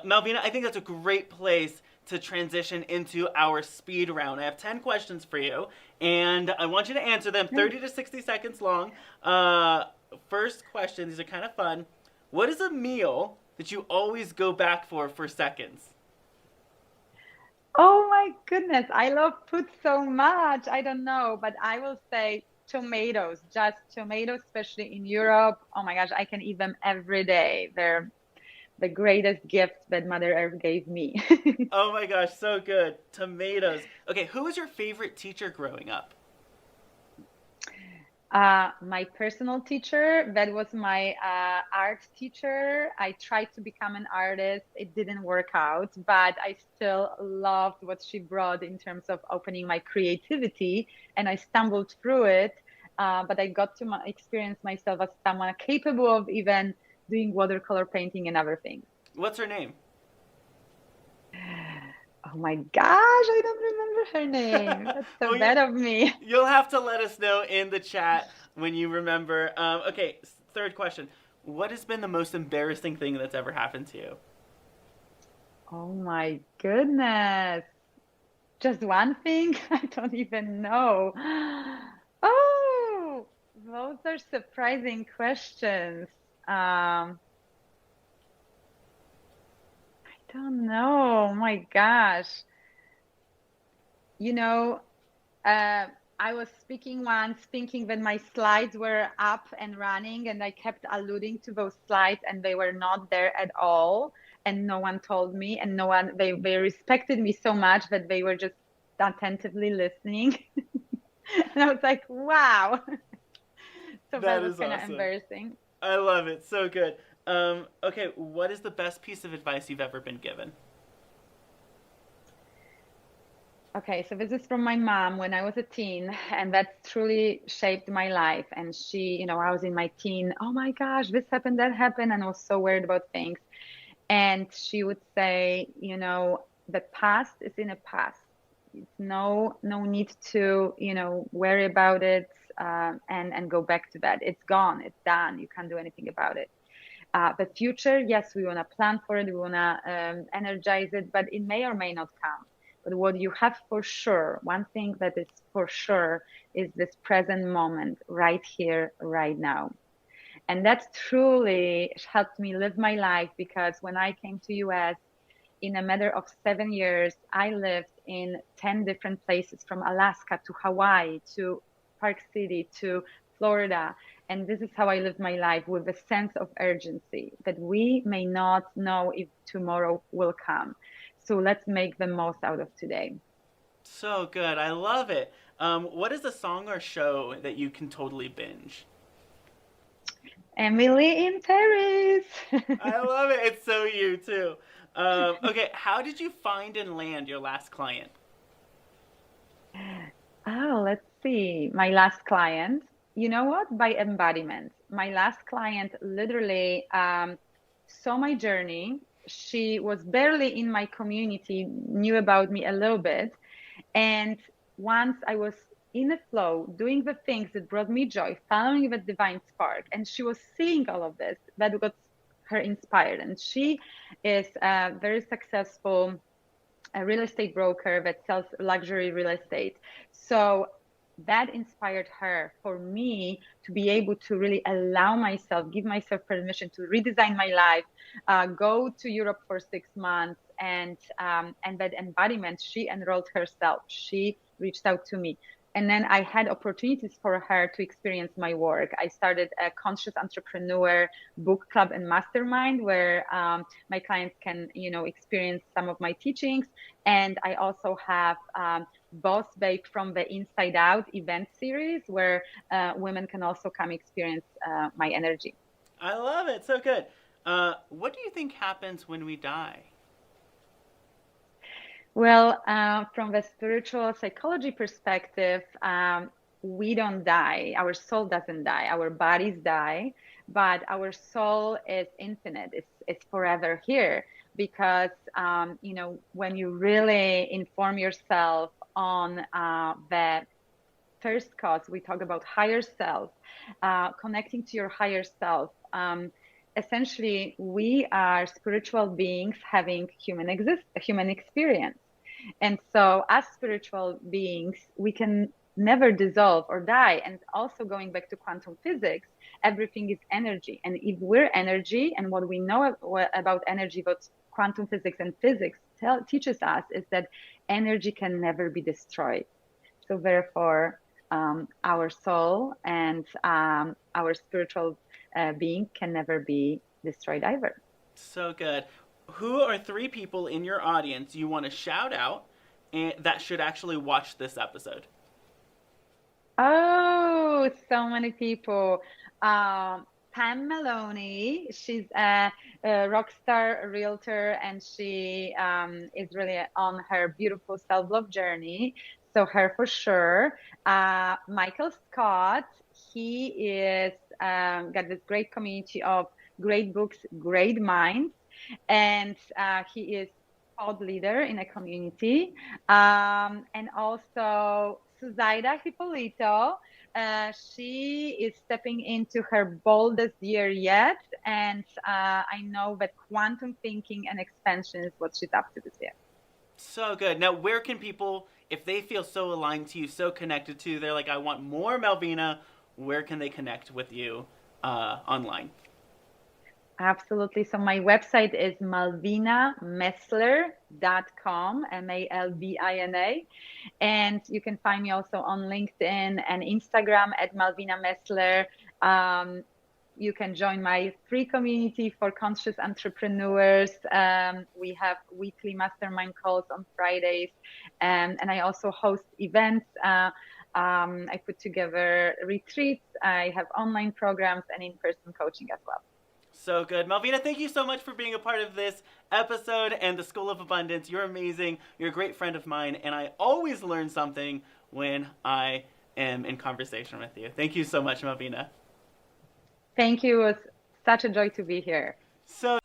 Malvina, I think that's a great place to transition into our speed round. I have 10 questions for you, and I want you to answer them 30 to 60 seconds long. Uh, First question, these are kind of fun. What is a meal that you always go back for seconds? Oh my goodness, I love food so much. I don't know, but I will say tomatoes, just tomatoes, especially in Europe. Oh my gosh, I can eat them every day. They're the greatest gift that Mother Earth gave me. Oh my gosh, so good. Tomatoes. Okay, who was your favorite teacher growing up? My personal teacher, that was my art teacher. I tried to become an artist. It didn't work out, but I still loved what she brought in terms of opening my creativity, and I stumbled through it. But I got to experience myself as someone capable of even doing watercolor painting and other things. What's her name? Oh my gosh, I don't remember her name. That's so Well, bad of me. you'll have to let us know in the chat when you remember. Okay, third question. What has been the most embarrassing thing that's ever happened to you? Oh my goodness. Just one thing? I don't even know. Oh, those are surprising questions. I don't know. Oh my gosh. You know, uh, I was speaking once, thinking that my slides were up and running, and I kept alluding to those slides, and they were not there at all. And no one told me, and no one, they respected me so much that they were just attentively listening. And I was like, wow. So that That was is kind of awesome. embarrassing. I love it. So good. Okay, what is the best piece of advice you've ever been given? Okay, so this is from my mom when I was a teen, and that truly shaped my life. And she, I was in my teen, oh my gosh, this happened, that happened, and I was so worried about things. And she would say, the past is in the past. It's no need to, worry about it, and go back to that. It's gone, it's done. You can't do anything about it. The future, yes, we want to plan for it, we want to energize it, but it may or may not come. But what you have for sure, one thing that is for sure, is this present moment right here, right now. And that truly helped me live my life because when I came to US, in a matter of 7 years, I lived in 10 different places from Alaska to Hawaii to Park City to Florida. And this is how I live my life with a sense of urgency that we may not know if tomorrow will come. So let's make the most out of today. So good. I love it. What is a song or show that you can totally binge? Emily in Paris. I love it. It's so you too. Okay, how did you find and land your last client? Oh, let's see. My last client, you know what? By embodiment. My last client literally saw my journey. She was barely in my community, knew about me a little bit. And once I was in a flow, doing the things that brought me joy, following the divine spark, and she was seeing all of this, that got her inspired. And she is very successful a real estate broker that sells luxury real estate. So that inspired her for me to be able to really allow myself, give myself permission to redesign my life, go to Europe for 6 months, and that embodiment. She enrolled herself. She reached out to me. And then I had opportunities for her to experience my work. I started a conscious entrepreneur book club and mastermind where my clients can, experience some of my teachings. And I also have Boss Babe from the Inside Out event series where women can also come experience my energy. I love it. So good. What do you think happens when we die? Well, from the spiritual psychology perspective, we don't die. Our soul doesn't die. Our bodies die, but our soul is infinite. It's forever here because, when you really inform yourself on the first cause, we talk about higher self, connecting to your higher self. essentially we are spiritual beings having a human experience. And so as spiritual beings, we can never dissolve or die. And also going back to quantum physics, everything is energy. And if we're energy, and what we know about energy, what quantum physics and physics teaches us is that energy can never be destroyed. So therefore, our soul and our spiritual being can never be destroyed either. So good. Who are three people in your audience you want to shout out and that should actually watch this episode? Oh, so many people. Pam Maloney, she's a rock star realtor, and she is really on her beautiful self-love journey. So her for sure. Michael Scott, he is got this great community of great books, great minds, and he is thought leader in a community. And also Suzaida Hippolito. She is stepping into her boldest year yet. And I know that quantum thinking and expansion is what she's up to this year. So good. Now, where can people, if they feel so aligned to you, so connected to you, they're like, I want more Malvina, where can they connect with you online? Absolutely. So my website is malvinamessler.com, Malbina. And you can find me also on LinkedIn and Instagram at Malvina Messler. You can join my free community for conscious entrepreneurs. We have weekly mastermind calls on Fridays. And I also host events. I put together retreats. I have online programs and in-person coaching as well. So good. Malvina, thank you so much for being a part of this episode and the School of Abundance. You're amazing. You're a great friend of mine, and I always learn something when I am in conversation with you. Thank you so much, Malvina. Thank you. It was such a joy to be here. So